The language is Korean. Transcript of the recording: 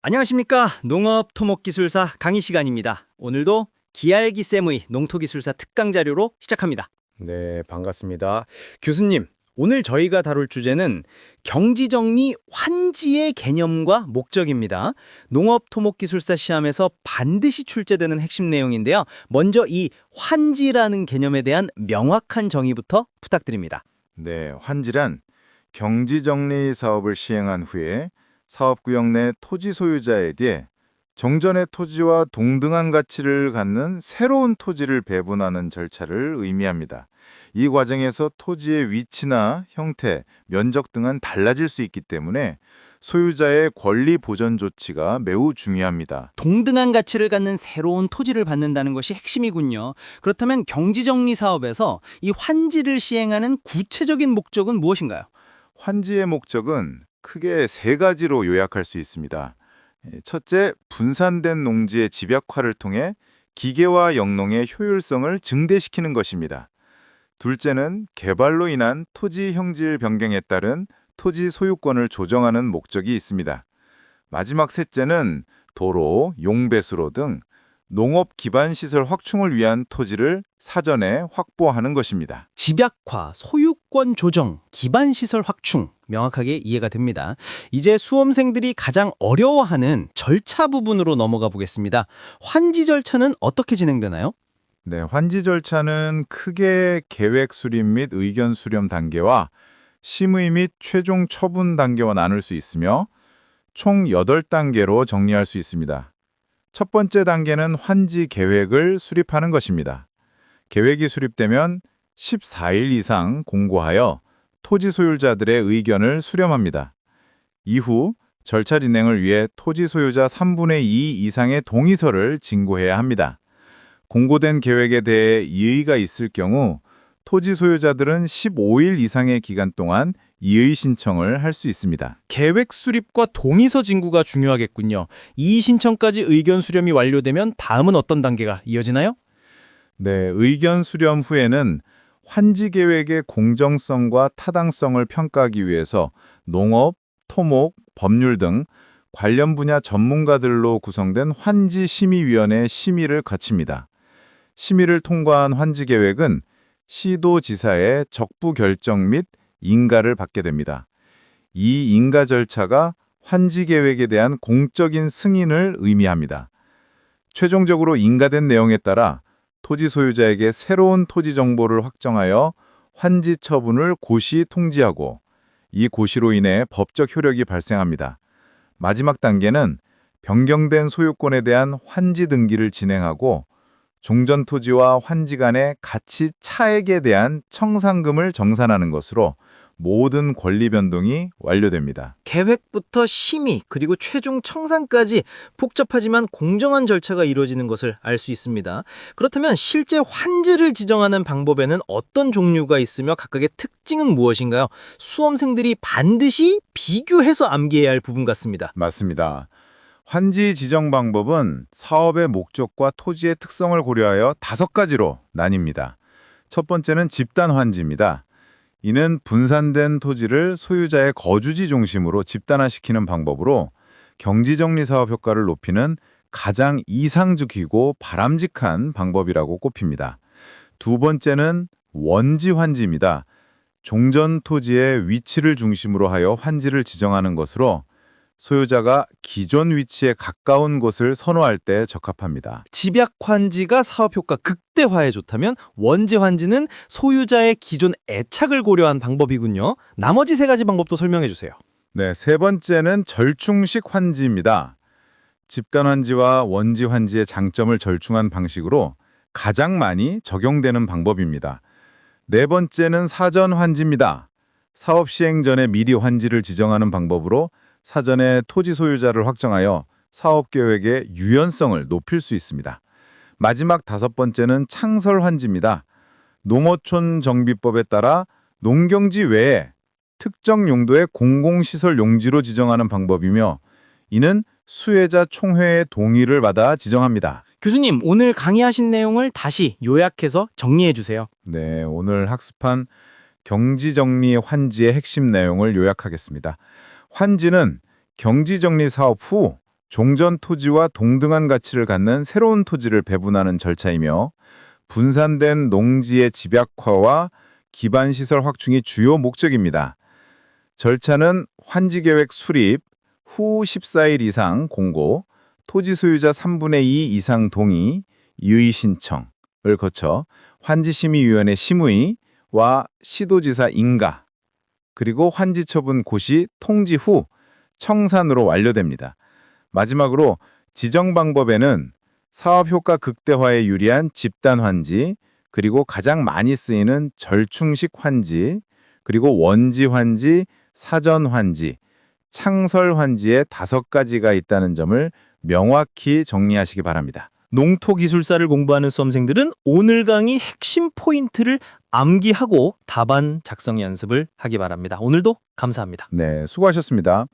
안녕하십니까. 농업토목기술사 강의 시간입니다. 오늘도 기알기 쌤의 농토기술사 특강 자료로 시작합니다. 네, 반갑습니다. 교수님, 오늘 저희가 다룰 주제는 경지정리 환지의 개념과 목적입니다. 농업토목기술사 시험에서 반드시 출제되는 핵심 내용인데요. 먼저 이 환지라는 개념에 대한 명확한 정의부터 부탁드립니다. 네, 환지란 경지정리 사업을 시행한 후에 사업구역 내 토지 소유자에 대해 정전의 토지와 동등한 가치를 갖는 새로운 토지를 배분하는 절차를 의미합니다. 이 과정에서 토지의 위치나 형태, 면적 등은 달라질 수 있기 때문에 소유자의 권리 보전 조치가 매우 중요합니다. 동등한 가치를 갖는 새로운 토지를 받는다는 것이 핵심이군요. 그렇다면 경지정리 사업에서 이 환지를 시행하는 구체적인 목적은 무엇인가요? 환지의 목적은 크게 세 가지로 요약할 수 있습니다. 첫째, 분산된 농지의 집약화를 통해 기계와 영농의 효율성을 증대시키는 것입니다. 둘째는 개발로 인한 토지 형질 변경에 따른 토지 소유권을 조정하는 목적이 있습니다. 마지막 셋째는 도로, 용배수로 등 농업 기반 시설 확충을 위한 토지를 사전에 확보하는 것입니다. 집약화, 소유권 조정, 기반시설 확충 명확하게 이해가 됩니다. 이제 수험생들이 가장 어려워하는 절차 부분으로 넘어가 보겠습니다. 환지 절차는 어떻게 진행되나요? 네, 환지 절차는 크게 계획 수립 및 의견 수렴 단계와 심의 및 최종 처분 단계와 나눌 수 있으며 총 8단계로 정리할 수 있습니다. 첫 번째 단계는 환지 계획을 수립하는 것입니다. 계획이 수립되면 14일 이상 공고하여 토지 소유자들의 의견을 수렴합니다. 이후 절차 진행을 위해 토지 소유자 3분의 2 이상의 동의서를 진고해야 합니다. 공고된 계획에 대해 이의가 있을 경우 토지 소유자들은 15일 이상의 기간 동안 이의 신청을 할 수 있습니다. 계획 수립과 동의서 진구가 중요하겠군요. 이의 신청까지 의견 수렴이 완료되면 다음은 어떤 단계가 이어지나요? 네, 의견 수렴 후에는 환지 계획의 공정성과 타당성을 평가하기 위해서 농업, 토목, 법률 등 관련 분야 전문가들로 구성된 환지심의위원회 심의를 거칩니다. 심의를 통과한 환지 계획은 시도지사의 적부 결정 및 인가를 받게 됩니다. 이 인가 절차가 환지 계획에 대한 공적인 승인을 의미합니다. 최종적으로 인가된 내용에 따라 토지 소유자에게 새로운 토지 정보를 확정하여 환지 처분을 고시 통지하고 이 고시로 인해 법적 효력이 발생합니다. 마지막 단계는 변경된 소유권에 대한 환지 등기를 진행하고 종전 토지와 환지 간의 가치 차액에 대한 청산금을 정산하는 것으로 모든 권리 변동이 완료됩니다. 계획부터 심의, 그리고 최종 청산까지 복잡하지만 공정한 절차가 이루어지는 것을 알 수 있습니다. 그렇다면 실제 환지를 지정하는 방법에는 어떤 종류가 있으며 각각의 특징은 무엇인가요? 수험생들이 반드시 비교해서 암기해야 할 부분 같습니다. 맞습니다. 환지 지정 방법은 사업의 목적과 토지의 특성을 고려하여 5가지로 나뉩니다. 첫 번째는 집단 환지입니다. 이는 분산된 토지를 소유자의 거주지 중심으로 집단화시키는 방법으로 경지정리 사업 효과를 높이는 가장 이상적이고 바람직한 방법이라고 꼽힙니다. 두 번째는 원지 환지입니다. 종전 토지의 위치를 중심으로 하여 환지를 지정하는 것으로 소유자가 기존 위치에 가까운 곳을 선호할 때 적합합니다. 집약 환지가 사업 효과 극대화에 좋다면 원지 환지는 소유자의 기존 애착을 고려한 방법이군요. 나머지 3가지 방법도 설명해 주세요. 네, 세 번째는 절충식 환지입니다. 집단 환지와 원지 환지의 장점을 절충한 방식으로 가장 많이 적용되는 방법입니다. 네 번째는 사전 환지입니다. 사업 시행 전에 미리 환지를 지정하는 방법으로 사전에 토지 소유자를 확정하여 사업 계획의 유연성을 높일 수 있습니다. 마지막 5번째는 창설 환지입니다. 농어촌 정비법에 따라 농경지 외에 특정 용도의 공공시설 용지로 지정하는 방법이며 이는 수혜자 총회의 동의를 받아 지정합니다. 교수님, 오늘 강의하신 내용을 다시 요약해서 정리해 주세요. 네, 오늘 학습한 경지정리 환지의 핵심 내용을 요약하겠습니다. 환지는 경지정리 사업 후 종전 토지와 동등한 가치를 갖는 새로운 토지를 배분하는 절차이며 분산된 농지의 집약화와 기반시설 확충이 주요 목적입니다. 절차는 환지계획 수립, 후 14일 이상 공고, 토지 소유자 3분의 2 이상 동의, 이의 신청을 거쳐 환지심의위원회 심의와 시도지사 인가, 그리고 환지처분 고시 통지 후 청산으로 완료됩니다. 마지막으로 지정 방법에는 사업효과 극대화에 유리한 집단 환지, 그리고 가장 많이 쓰이는 절충식 환지, 그리고 원지 환지, 사전 환지, 창설 환지의 5가지가 있다는 점을 명확히 정리하시기 바랍니다. 농토기술사를 공부하는 수험생들은 오늘 강의 핵심 포인트를 암기하고 답안 작성 연습을 하기 바랍니다. 오늘도 감사합니다. 네, 수고하셨습니다.